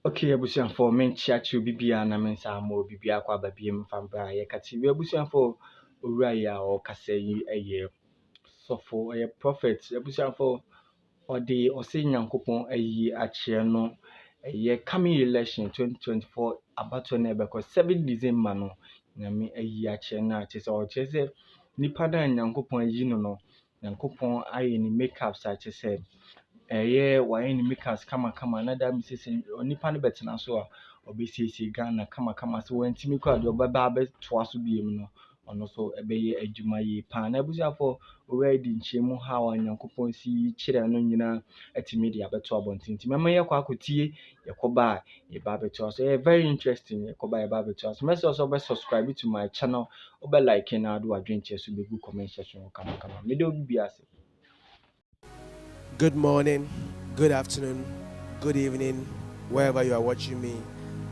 Okay, abusuafo menkyia kyerɛ bibia na mensa ama bibia akɔ aba biem fampa Ayeka TV abusuafo owura yi a ɔkasa yi ɛyɛ sɔfo ɛyɛ prophet abusuafo ɔde ɔsɛ Nyankopɔn ayi akyerɛ no ɛyɛ coming election 2024 abato na ɛbɛkɔ 7 December no nyame ayi akyerɛ no a kyerɛ sɛ ɔkyerɛ sɛ nipa da Nyankopɔn ayi no Nyankopɔn ayɛ ne makeups a kyerɛ sɛ wayɛ ne makers kamakama na da sɛ onipa no bɛtena so a ɔbɛsiesie Ghana kamakama so wantumi kɔ a deɛ ɔbɛba abɛtoa so biem no ɔno so ɛbɛyɛ adwuma yie paa na abusuafo owura yi di nkyerɛmu how a Nyankopɔn si kyerɛ no nyinaa atumi de abɛto abɔnten nti mɛma yɛkɔ akɔtie yɛkɔba a yɛba abɛtoa so ɛyɛ very interesting yɛkɔba yɛba abɛtoa so mɛsɛ ɔsɛ ɔbɛsubscribe to my channel ɔbɛlike na ade wadwenkyerɛ so bɛgu comment section kamakama mede obi bi ase. Good morning, good afternoon, good evening, wherever you are watching me.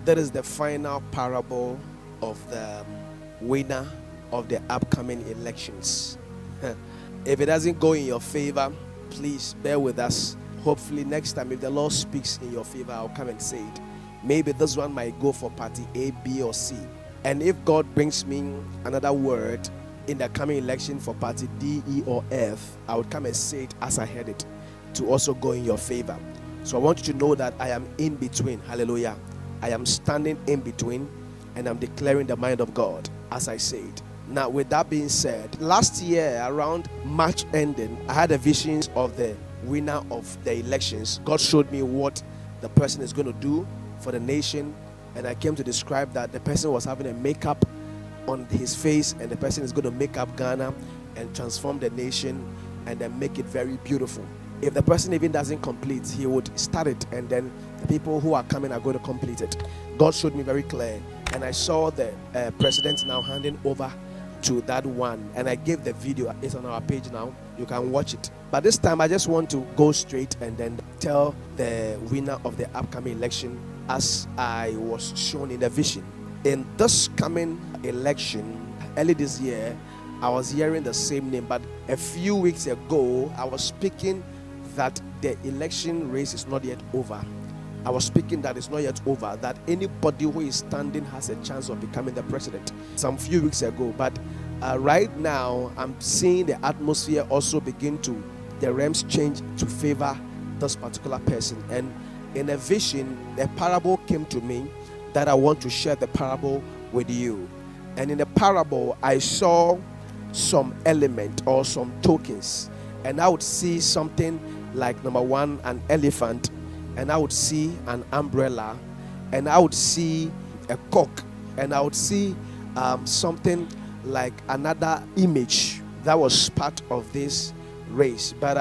That is the final parable of the winner of the upcoming elections. If it doesn't go in your favor, please bear with us. Hopefully next time, if the Lord speaks in your favor, I'll come and say it. Maybe this one might go for party A, B, or C. And if God brings me another word in the coming election for party D, E, or F, I would come and say it as I heard it, to also go in your favor. So I want you to know that I am in between. Hallelujah. I am standing in between and I'm declaring the mind of God as I say it. Now, with that being said, last year around March ending, I had a vision of the winner of the elections. God showed me what the person is going to do for the nation, and I came to describe that the person was having a makeup on his face, and the person is going to make up Ghana and transform the nation and then make it very beautiful. If the person even doesn't complete, he would start it, and then the people who are coming are going to complete it. God showed me very clear, and I saw the president now handing over to that one, and I gave the video. It's on our page now. You can watch it. But this time, I just want to go straight and then tell the winner of the upcoming election as I was shown in the vision. In this coming election, early this year, I was hearing the same name, but a few weeks ago, I was speaking that the election race is not yet over. I was speaking that it's not yet over, that anybody who is standing has a chance of becoming the president some few weeks ago. But right now, I'm seeing the atmosphere also begin to, the realms change to favor this particular person. And in a vision, the parable came to me that I want to share the parable with you. And in the parable, I saw some element or some tokens, and I would see something like, number one, an elephant, and I would see an umbrella, and I would see a cock, and I would see something like another image that was part of this race, but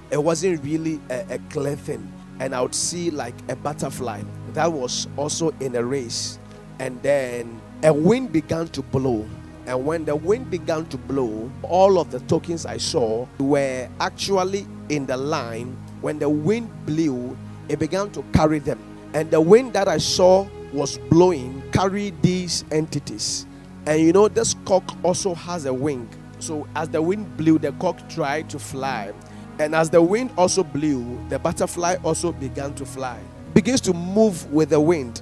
it wasn't really a clear thing. And I would see like a butterfly that was also in a race, and then a wind began to blow. And when the wind began to blow, all of the tokens I saw were actually in the line. When the wind blew, it began to carry them. And the wind that I saw was blowing carried these entities. And you know, this cock also has a wing. So as the wind blew, the cock tried to fly. And as the wind also blew, the butterfly also began to fly. Begins to move with the wind,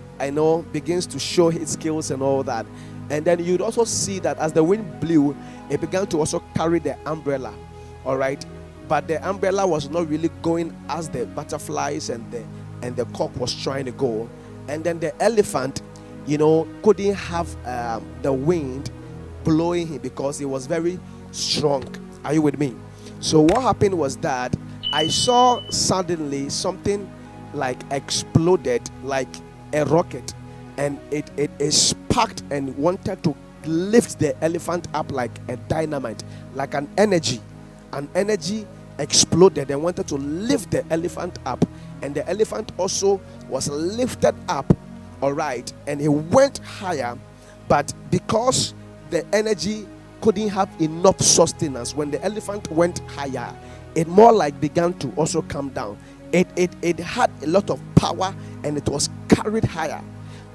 begins to show its skills and all that. And then you'd also see that as the wind blew, it began to also carry the umbrella. All right. But the umbrella was not really going as the butterflies and the cock was trying to go. And then the elephant, couldn't have the wind blowing him because it was very strong. Are you with me? So what happened was that I saw suddenly something like exploded like a rocket, and it sparked and wanted to lift the elephant up like a dynamite, like an energy exploded and wanted to lift the elephant up, and the elephant also was lifted up, all right, and he went higher. But because the energy couldn't have enough sustenance, when the elephant went higher, it more like began to also come down. It had a lot of power, and it was carried higher,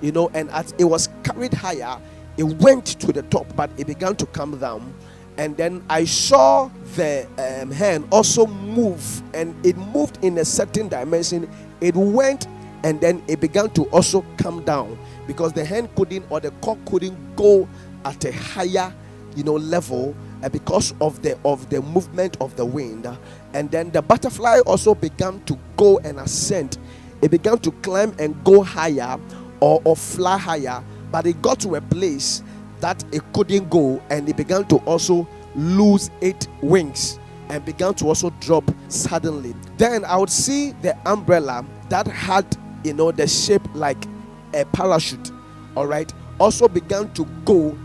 and as it was carried higher, it went to the top, but it began to come down. And then I saw the hand also move, and it moved in a certain dimension. It went and then it began to also come down because the hen couldn't, or the cock couldn't go at a higher level because of the movement of the wind. And then the butterfly also began to go and ascend. It began to climb and go higher, or fly higher, but it got to a place that it couldn't go, and it began to also lose its wings and began to also drop suddenly. Then I would see the umbrella that had the shape like a parachute, all right, also began to go.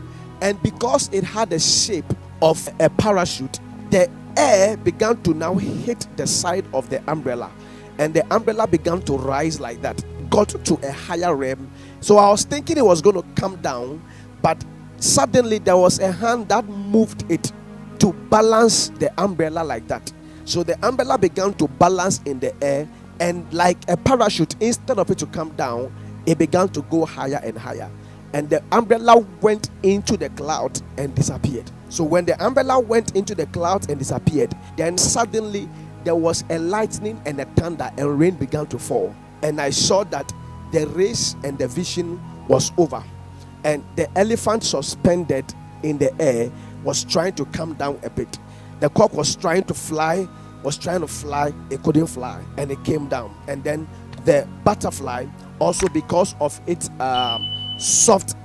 And because it had the shape of a parachute, the air began to now hit the side of the umbrella, and the umbrella began to rise like that, got to a higher realm. So I was thinking it was going to come down, but suddenly there was a hand that moved it to balance the umbrella like that. So the umbrella began to balance in the air, and like a parachute, instead of it to come down, it began to go higher and higher. And the umbrella went into the cloud and disappeared. So when the umbrella went into the cloud and disappeared, then suddenly there was a lightning and a thunder, and rain began to fall. And I saw that the race and the vision was over, and the elephant suspended in the air was trying to come down a bit. The cock was trying to fly, it couldn't fly, and it came down. And then the butterfly, also because of its soft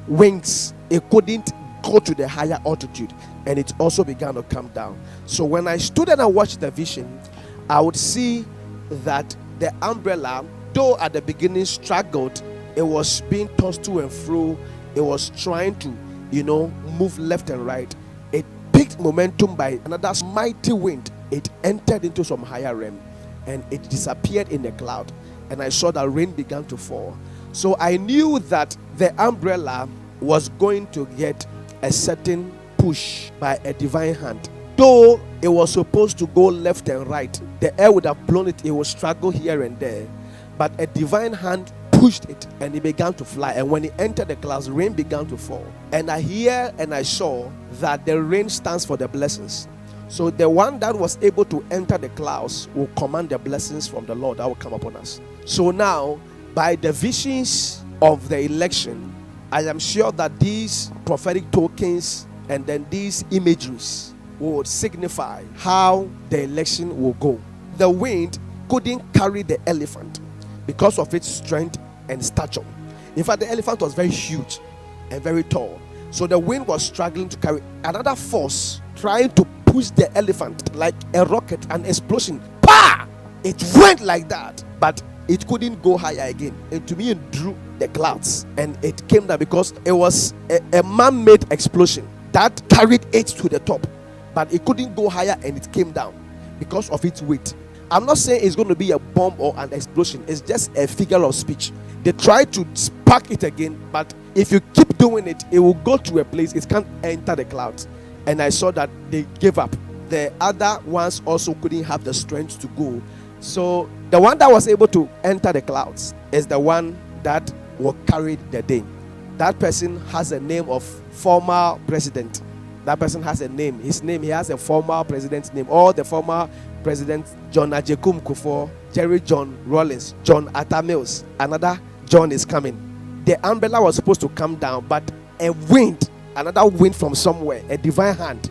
wings, it couldn't go to the higher altitude, and it also began to come down. So when I stood and I watched the vision, I would see that the umbrella, though at the beginning struggled, it was being tossed to and fro, it was trying to move left and right. It picked momentum by another mighty wind. It entered into some higher realm, and it disappeared in the cloud, and I saw that rain began to fall. So I knew that the umbrella was going to get a certain push by a divine hand. Though it was supposed to go left and right, the air would have blown it, it would struggle here and there, but a divine hand pushed it, and it began to fly. And when it entered the clouds, rain began to fall. And I hear and I saw that the rain stands for the blessings. So the one that was able to enter the clouds will command the blessings from the Lord that will come upon us. So now, by the visions of the election, I am sure that these prophetic tokens and then these imageries would signify how the election will go. The wind couldn't carry the elephant because of its strength and stature. In fact, the elephant was very huge and very tall. So the wind was struggling to carry. Another force trying to push the elephant like a rocket, an explosion. Pa! It went like that, but it couldn't go higher again. And to me, it drew the clouds, and it came down because it was a man-made explosion that carried it to the top, but it couldn't go higher, and it came down because of its weight. I'm not saying it's going to be a bomb or an explosion. It's just a figure of speech. They try to spark it again, but if you keep doing it, it will go to a place it can't enter the clouds. And I saw that they gave up. The other ones also couldn't have the strength to go. So the one that was able to enter the clouds is the one that will carry the day. That person has a name of former president. That person has a name. His name, he has a former president's name. All the former presidents, John Ajekum Kufuor, Jerry John Rawlings, John Atta Mills, another John is coming. The umbrella was supposed to come down, but a wind, another wind from somewhere, a divine hand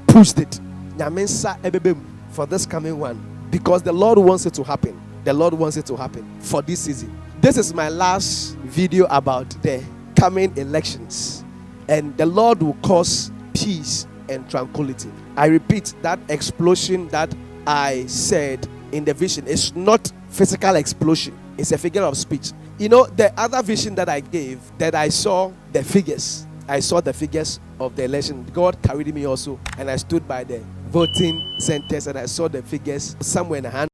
pushed it. Nyamensa ebebem for this coming one, because the Lord wants it to happen. The Lord wants it to happen for this season. This is my last video about the coming elections, and the Lord will cause peace and tranquility. I repeat, that explosion that I said in the vision is not physical explosion. It's a figure of speech. The other vision that I gave, that I saw the figures. I saw the figures of the election. God carried me also, and I stood by the voting centers, and I saw the figures somewhere in a hand.